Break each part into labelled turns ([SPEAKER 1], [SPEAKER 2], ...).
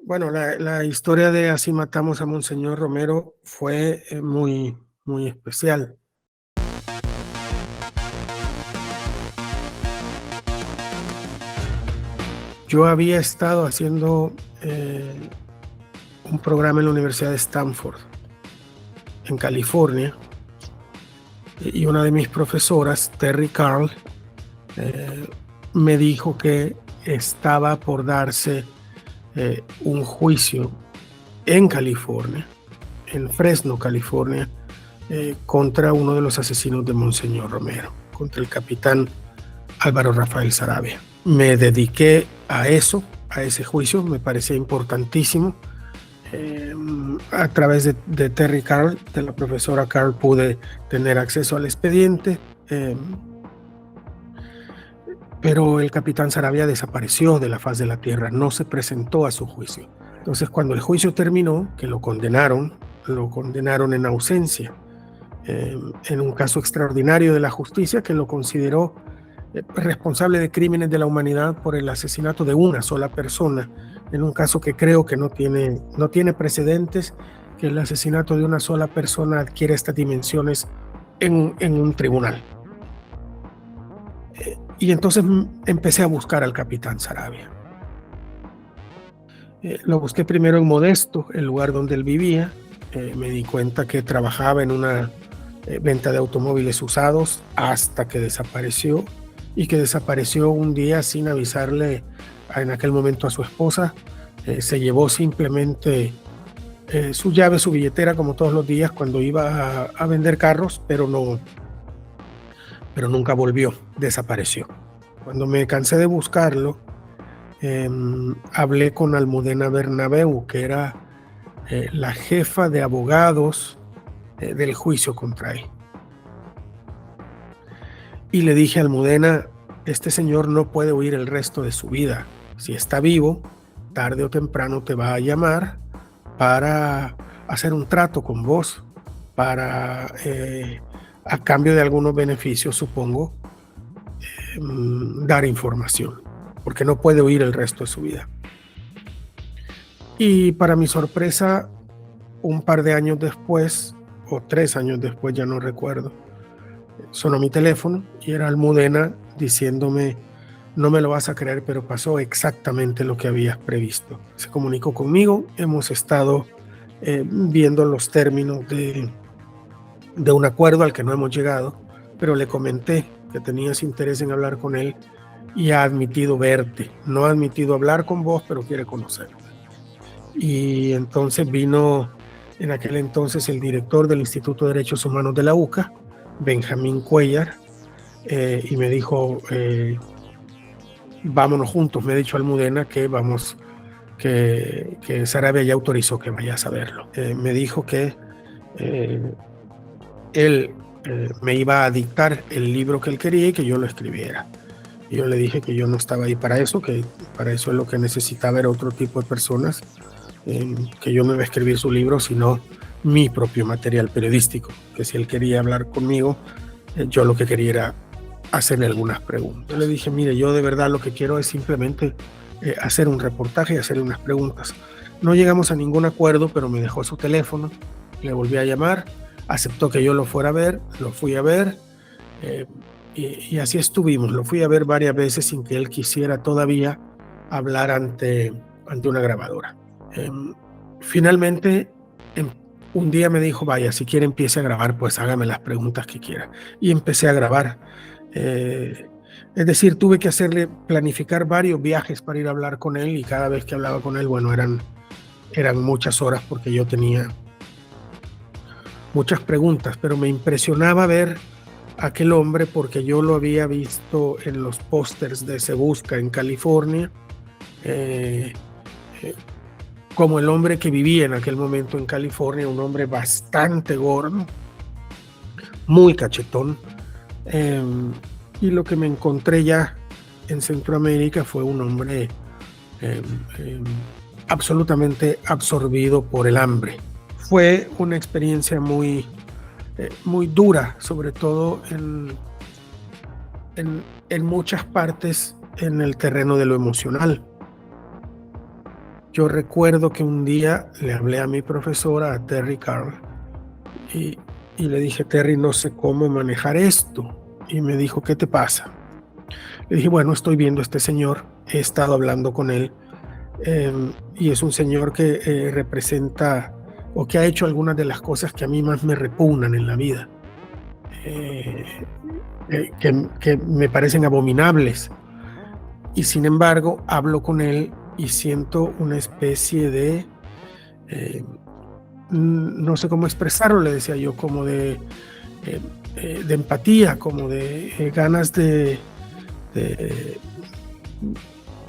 [SPEAKER 1] Bueno, la historia de Así matamos a Monseñor Romero fue muy, muy especial. Yo había estado haciendo un programa en la Universidad de Stanford, en California, y una de mis profesoras, Terry Carl, me dijo que estaba por darse un juicio en California, en Fresno, California, contra uno de los asesinos de Monseñor Romero, contra el capitán Álvaro Rafael Saravia. Me dediqué a eso, a ese juicio, me parecía importantísimo. A través de Terry Carl, de la profesora Carl, pude tener acceso al expediente, pero el capitán Saravia desapareció de la faz de la tierra, no se presentó a su juicio. Entonces, cuando el juicio terminó, que lo condenaron en ausencia, en un caso extraordinario de la justicia que lo consideró responsable de crímenes de la humanidad por el asesinato de una sola persona, en un caso que creo que no tiene precedentes, que el asesinato de una sola persona adquiere estas dimensiones en un tribunal. Y entonces empecé a buscar al capitán Saravia. Lo busqué primero en Modesto, el lugar donde él vivía. Me di cuenta que trabajaba en una venta de automóviles usados hasta que desapareció, y que desapareció un día sin avisarle en aquel momento a su esposa. Se llevó simplemente su llave, su billetera, como todos los días cuando iba a vender carros, pero nunca volvió, desapareció. Cuando me cansé de buscarlo, hablé con Almudena Bernabeu, que era la jefa de abogados del juicio contra él. Y le dije a Almudena, este señor no puede huir el resto de su vida. Si está vivo, tarde o temprano te va a llamar para hacer un trato con vos, para, a cambio de algunos beneficios, supongo, dar información, porque no puede huir el resto de su vida. Y para mi sorpresa, un par de años después, o 3 años después, ya no recuerdo, sonó mi teléfono y era Almudena diciéndome: no me lo vas a creer, pero pasó exactamente lo que habías previsto. Se comunicó conmigo, hemos estado viendo los términos de un acuerdo al que no hemos llegado, pero le comenté que tenías interés en hablar con él y ha admitido verte. No ha admitido hablar con vos, pero quiere conocerte. Y entonces vino en aquel entonces el director del Instituto de Derechos Humanos de la UCA, Benjamín Cuellar, y me dijo, vámonos juntos. Me ha dicho Almudena que Saravia ya autorizó que vayas a verlo. Me dijo que él me iba a dictar el libro que él quería y que yo lo escribiera. Y yo le dije que yo no estaba ahí para eso, que para eso lo que necesitaba era otro tipo de personas, que yo no iba a escribir su libro, sino mi propio material periodístico, que si él quería hablar conmigo, yo lo que quería era hacerle algunas preguntas. Yo le dije, mire, yo de verdad lo que quiero es simplemente hacer un reportaje y hacerle unas preguntas. No llegamos a ningún acuerdo, pero me dejó su teléfono, le volví a llamar, aceptó que yo lo fuera a ver, lo fui a ver, y así estuvimos. Lo fui a ver varias veces sin que él quisiera todavía hablar ante una grabadora. Finalmente, un día me dijo, vaya, si quiere empiece a grabar, pues hágame las preguntas que quiera. Y empecé a grabar. Es decir, tuve que planificar varios viajes para ir a hablar con él, y cada vez que hablaba con él, bueno, eran muchas horas porque yo tenía muchas preguntas, pero me impresionaba ver a aquel hombre porque yo lo había visto en los pósters de Se Busca en California, como el hombre que vivía en aquel momento en California, un hombre bastante gordo, muy cachetón, y lo que me encontré ya en Centroamérica fue un hombre absolutamente absorbido por el hambre. Fue una experiencia muy dura, sobre todo en muchas partes en el terreno de lo emocional. yo recuerdo que un día le hablé a mi profesora, a Terry Carl, y le dije, Terry, no sé cómo manejar esto. Y me dijo, ¿qué te pasa? Le dije, bueno, estoy viendo a este señor, he estado hablando con él, y es un señor que representa o que ha hecho algunas de las cosas que a mí más me repugnan en la vida, que me parecen abominables. Y sin embargo, hablo con él y siento una especie de, no sé cómo expresarlo, le decía yo, como de empatía, como de ganas de,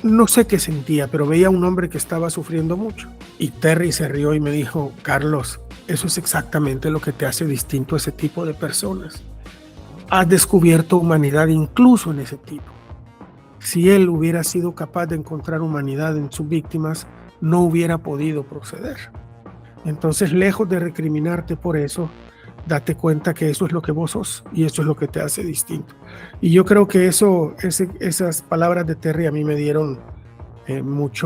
[SPEAKER 1] no sé qué sentía, pero veía a un hombre que estaba sufriendo mucho. Y Terry se rió y me dijo, Carlos, eso es exactamente lo que te hace distinto a ese tipo de personas. Has descubierto humanidad incluso en ese tipo. Si él hubiera sido capaz de encontrar humanidad en sus víctimas, no hubiera podido proceder. Entonces, lejos de recriminarte por eso, date cuenta que eso es lo que vos sos y eso es lo que te hace distinto. Y yo creo que esas palabras de Terry a mí me dieron mucha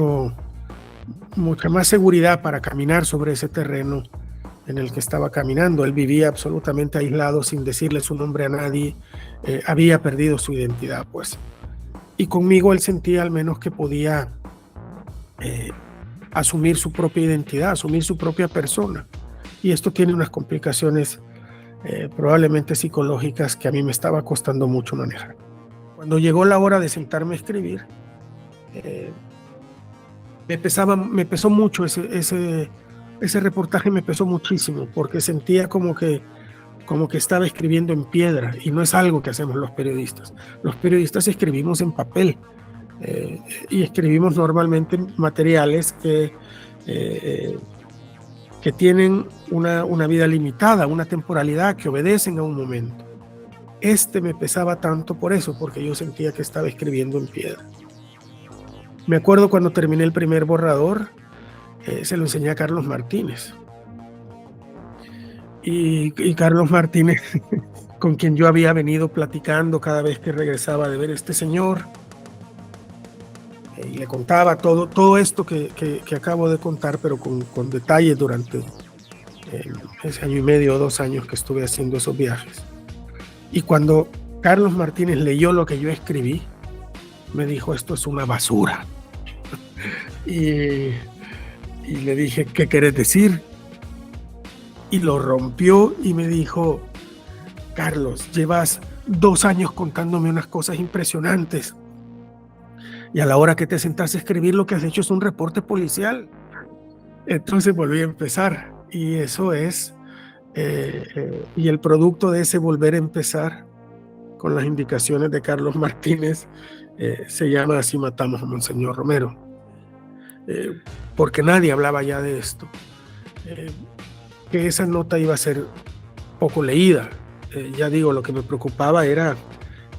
[SPEAKER 1] más seguridad para caminar sobre ese terreno en el que estaba caminando. Él vivía absolutamente aislado, sin decirle su nombre a nadie, había perdido su identidad, pues. Y conmigo él sentía al menos que podía asumir su propia identidad, asumir su propia persona. Y esto tiene unas complicaciones probablemente psicológicas que a mí me estaba costando mucho manejar. Cuando llegó la hora de sentarme a escribir, me pesó mucho ese reportaje, me pesó muchísimo, porque sentía como que estaba escribiendo en piedra, y no es algo que hacemos los periodistas. Los periodistas escribimos en papel, y escribimos normalmente materiales que tienen una vida limitada, una temporalidad, que obedecen a un momento. Me pesaba tanto por eso, porque yo sentía que estaba escribiendo en piedra. Me acuerdo cuando terminé el primer borrador, se lo enseñé a Carlos Martínez. Y Carlos Martínez, con quien yo había venido platicando cada vez que regresaba de ver a este señor, y le contaba todo esto que acabo de contar, pero con detalles durante ese año y medio o 2 años que estuve haciendo esos viajes. Y cuando Carlos Martínez leyó lo que yo escribí, me dijo, esto es una basura. y le dije, ¿qué querés decir? Y lo rompió y me dijo, Carlos, llevas 2 años contándome unas cosas impresionantes, y a la hora que te sentás a escribir, lo que has hecho es un reporte policial. Entonces volví a empezar, y eso es, y el producto de ese volver a empezar, con las indicaciones de Carlos Martínez, se llama Así matamos a Monseñor Romero, porque nadie hablaba ya de esto, que esa nota iba a ser poco leída. Ya digo, lo que me preocupaba era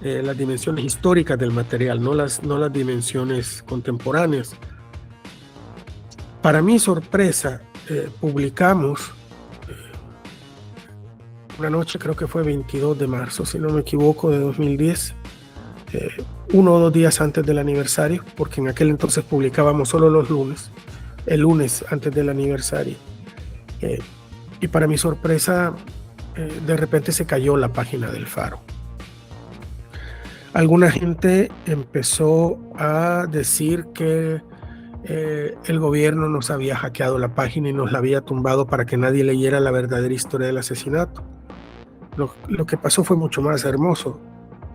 [SPEAKER 1] las dimensiones históricas del material, no las dimensiones contemporáneas. Para mi sorpresa, publicamos una noche, creo que fue 22 de marzo, si no me equivoco, de 2010, 1 o 2 días antes del aniversario, porque en aquel entonces publicábamos solo los lunes, el lunes antes del aniversario. Y para mi sorpresa, de repente se cayó la página del Faro. Alguna gente empezó a decir que el gobierno nos había hackeado la página y nos la había tumbado para que nadie leyera la verdadera historia del asesinato. Lo que pasó fue mucho más hermoso.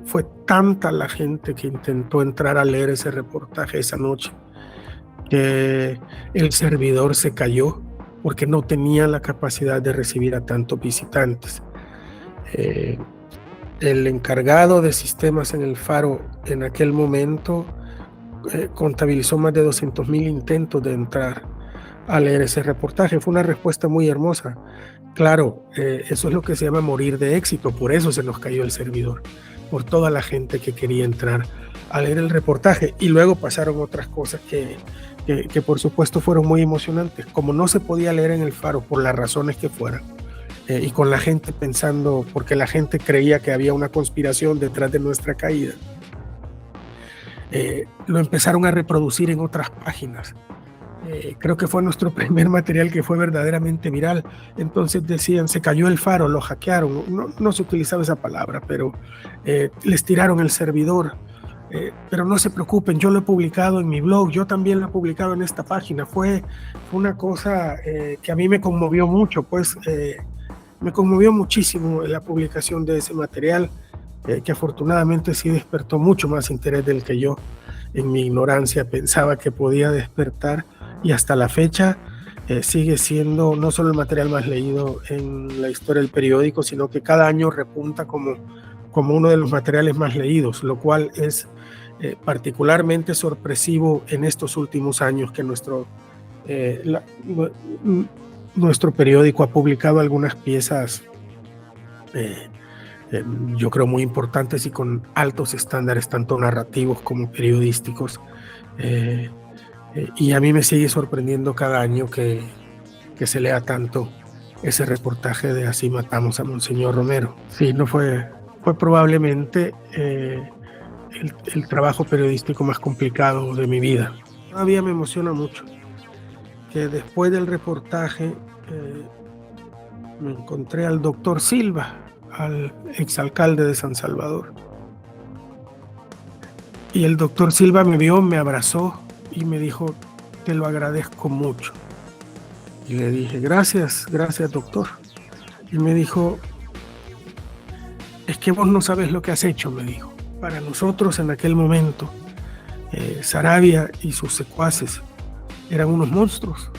[SPEAKER 1] Fue tanta la gente que intentó entrar a leer ese reportaje esa noche, que el servidor se cayó porque no tenía la capacidad de recibir a tantos visitantes. El encargado de sistemas en el Faro en aquel momento contabilizó más de 200,000 intentos de entrar a leer ese reportaje. Fue una respuesta muy hermosa. Claro, eso es lo que se llama morir de éxito, por eso se nos cayó el servidor, por toda la gente que quería entrar a leer el reportaje. Y luego pasaron otras cosas que por supuesto fueron muy emocionantes. Como no se podía leer en el Faro por las razones que fueran, y con la gente pensando, porque la gente creía que había una conspiración detrás de nuestra caída, lo empezaron a reproducir en otras páginas. Creo que fue nuestro primer material que fue verdaderamente viral. Entonces decían, se cayó el faro, lo hackearon. No se utilizaba esa palabra, pero les tiraron el servidor. Pero no se preocupen, yo lo he publicado en mi blog, yo también lo he publicado en esta página. Fue una cosa que a mí me conmovió mucho, pues me conmovió muchísimo la publicación de ese material, que afortunadamente sí despertó mucho más interés del que yo en mi ignorancia pensaba que podía despertar, y hasta la fecha sigue siendo no solo el material más leído en la historia del periódico, sino que cada año repunta como uno de los materiales más leídos, lo cual es particularmente sorpresivo en estos últimos años que nuestro periódico ha publicado algunas piezas yo creo muy importantes y con altos estándares, tanto narrativos como periodísticos. Y a mí me sigue sorprendiendo cada año que se lea tanto ese reportaje de Así matamos a Monseñor Romero. Sí, no fue probablemente el trabajo periodístico más complicado de mi vida. Todavía me emociona mucho que después del reportaje me encontré al doctor Silva, al exalcalde de San Salvador. Y el doctor Silva me vio, me abrazó y me dijo, te lo agradezco mucho. Y le dije, gracias doctor. Y me dijo, es que vos no sabes lo que has hecho, me dijo. Para nosotros en aquel momento, Saravia y sus secuaces eran unos monstruos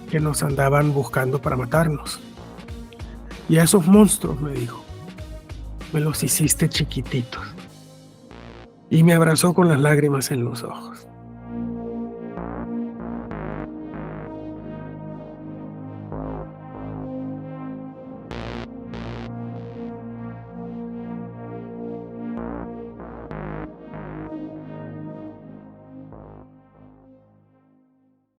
[SPEAKER 1] que nos andaban buscando para matarnos. Y a esos monstruos, me dijo, me los hiciste chiquititos. Y me abrazó con las lágrimas en los ojos.